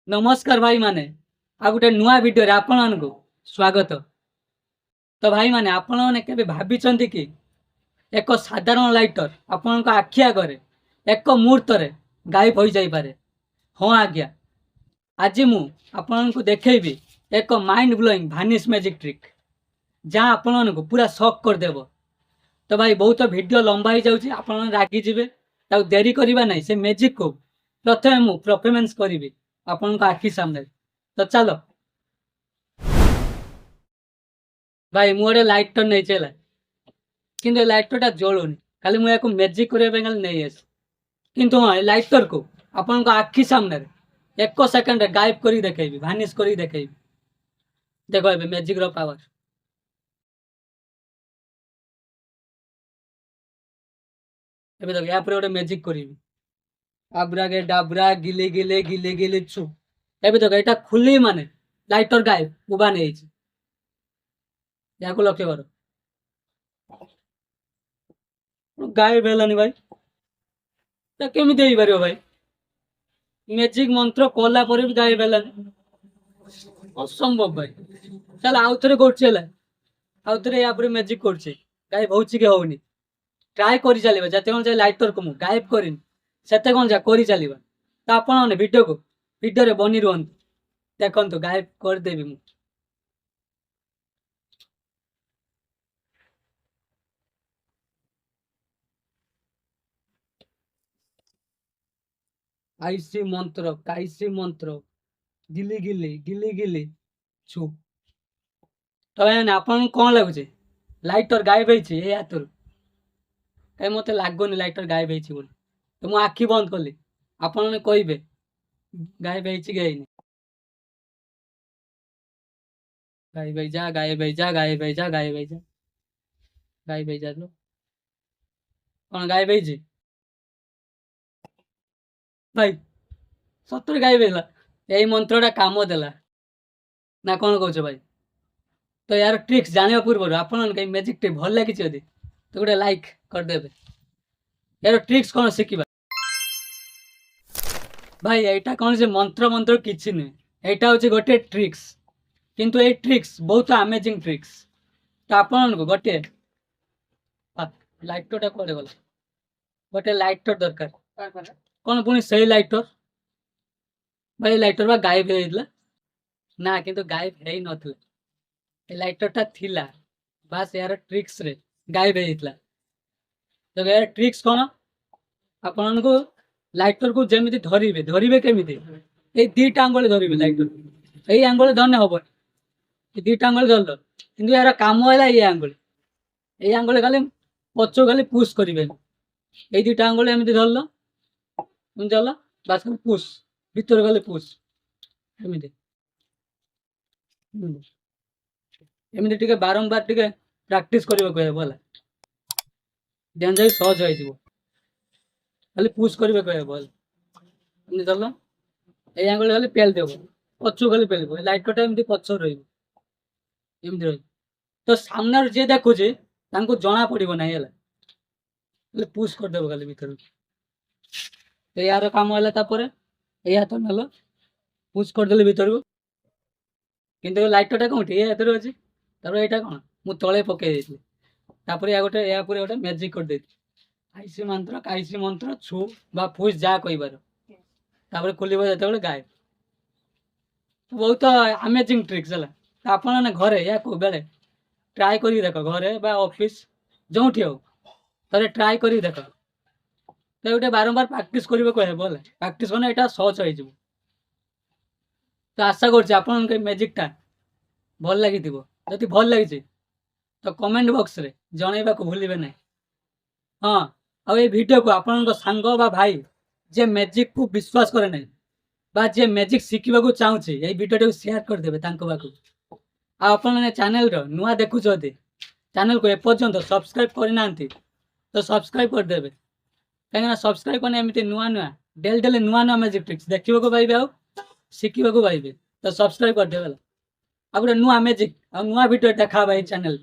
नमस्कार भाई माने आ गोटे नुआ वीडियो रे आपण मानकु स्वागत। तो भाई माने आपण माने केबे भाबिचंती कि एक साधारण लाइटर आपण आखि आगे एक मुहूर्त गायब हो जाई पारे? हाँ आज्ञा, आज मु आपण को देखेबी एक माइंड ब्लोइंग भानिश मैजिक ट्रिक जहाँ आपण को पूरा शॉक कर देबो। तो भाई बहुत वीडियो लंबा हो जाउची, आपण रागी जिवे ताऊ देरी करबा नहीं। से मैजिक को प्रथमे मु परफॉर्मेंस करिवि आपण को आखि सामने। तो चलो भाई मु गोटे लाइटर नहीं चला किंतु लाइटरटा जलुनी खाली मुझे मैजिक करने नहीं आस किंतु हाँ लाइटर को आपण को आखि सामने एक सेकेंड गायब कर देखेबी, भानिश कर देखेबी। देखो ए मैजिक रो पावर। एबे देखो या पर गोटे मैजिक करी आब्रा गे डाबरा गिले गिले गिले गिले छु। एबे देखो एटा खुली माने लाइटर गायब उबा नहीं या को लक्ष्य करो गायब हेलानी भाई। केमी हो पार भाई मैजिक मंत्र कला पर भी गायब हेलानी, असंभव भाई। चल आउ थे कर आउ थे या मैजिक कर गायब हो कि होनी ट्राए कर चलिए जते कौन लाइटर को मुझे गायब करनी से कौन जा कर चलिए। तो आपण वीडियो को वीडियो बनी रुहतु देखु गायब करदेवी मु। आईसी मंत्र काईसी मंत्र गिली गिली गिली गिली छु। तो आपन कौन लगुचे लाइटर गायब होती है हाथ कहीं मत लगुनि लाइटर गायब होती बोली। तो मुझे आखि बंद कली आपण कहे गायब होनी गायब हो जा गायब हो जा गायब हो जा गायब हो जा गायब हो जा कौन गायब हो भाई सतरे गायब है यही मंत्रटा काम देला ना कौन कौच भाई। तो यार ट्रिक्स जाना पूर्व आपन कहीं मैजिक ट्रिक भल लगी तो गोटे लाइक करदेवे। यार ट्रिक्स कौन शिखा भाई यहाँ कौन से मंत्र मंत्र किसी नुहे यहाँ हूँ गोटे ट्रिक्स किंतु ये ट्रिक्स बहुत अमेजिंग ट्रिक्स। तो आपन को गोटे लाइटर कड़े गला गोटे लाइटर दरकार कौन पुणी से लाइटर भाई लाइटर बा गायब हो ना किंतु गायब है नथिला लाइटरटा थिला बास यार ट्रिक्स रे गायब होता। तो यार ट्रिक्स कौन आपन को लाइटर को जमी धरवे धरवे केमी ये दीटा आंगुल धरवे लाइटर यही आंगुल धरने हम दीटा आंगुल धरल कि यार कम है ये आंगुल ये आंगुल खाली पच खाली पुश करेंगे ये दीटा आंगुल एमती धरल चल बास पुश भीतर गले पुश एमती एमती टिके बारंबार टिके प्रैक्टिस करबा कहे भला देन जाई सहज हो खाली पुश करबा कहे भल एमती चल ए आंगुल खाली पेल देव पछु खाली पेल लाइटरटा एमती पछ एमती रही। तो सामने जे देखुचे तांको जना पड़ो ना है पुश करदेव खाली भीतर तो यार काम है हाथ ना पुश करदे भीतर को किंतु लाइटरटा कौटी ये हाथ अच्छे यहाँ कौन मु तले पकई या गोटे या गोटे मैजिक कर आईसी मंत्र काईसी मंत्र छु बा फुस जहाँ कहीबार खोल जो गायब बहुत अमेजिंग ट्रिक्स है। तो आपने घरे या को बेले ट्राए कर देख घरे बा ऑफिस जो थे ट्राए कर देख तो गोटे बारंबार प्रैक्टिस करबे कहे बोले प्रैक्टिस करना यहाँ सहज हो। तो आशा कर मैजिकटा भल लगी जदि भल लगी तो कमेंट बॉक्स रे जनइबा को भूलिबे नहीं। हाँ आ वीडियो को आपण सांग बा भाई जे मैजिक को विश्वास करे नहीं बा जे मैजिक शिखा को चाहूँचे ये वीडियो को शेयर करदेवे पाखु आपने चैनल नुआ देखुच चैनल को एपर्यंत सब्सक्राइब करना तो सब्सक्राइब करदेवे कहीं सब्सक्राइब करने एमती नुआ नुआ डेली डेली नुआ नुआ मैजिक ट्रिक्स देखा को पाइबे शिखा को पाइबे तो सब्सक्राइब करदेवे आ गोटे नुआ मैजिक आ नुआ वीडियो देखा भाई चैनल।